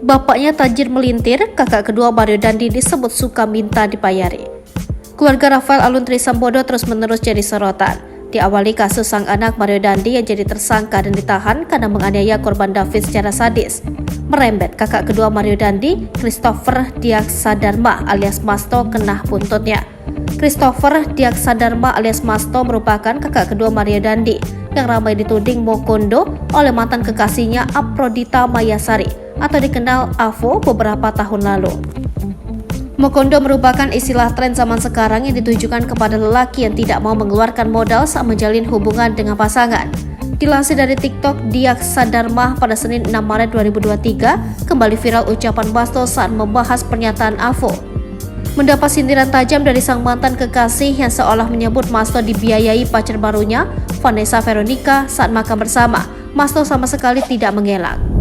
Bapaknya tajir melintir, kakak kedua Mario Dandi disebut suka minta dibayari. Keluarga Rafael Alun Trisambodo terus-menerus jadi sorotan. Diawali kasus sang anak Mario Dandi yang jadi tersangka dan ditahan karena menganiaya korban David secara sadis. Merembet kakak kedua Mario Dandi, Christopher Diaksadarma alias Masto, kena buntutnya. Christopher Diaksadarma alias Masto merupakan kakak kedua Mario Dandi yang ramai dituding mokondo oleh mantan kekasihnya Aprodita Mayasari atau dikenal Avo beberapa tahun lalu. Mokondo merupakan istilah tren zaman sekarang yang ditujukan kepada lelaki yang tidak mau mengeluarkan modal saat menjalin hubungan dengan pasangan. Dilansir dari TikTok, Diaksadarma pada Senin 6 Maret 2023 kembali viral ucapan Masto saat membahas pernyataan Avo. Mendapat sindiran tajam dari sang mantan kekasih yang seolah menyebut Masto dibiayai pacar barunya, Vanessa Veronica, saat makan bersama. Masto sama sekali tidak mengelak.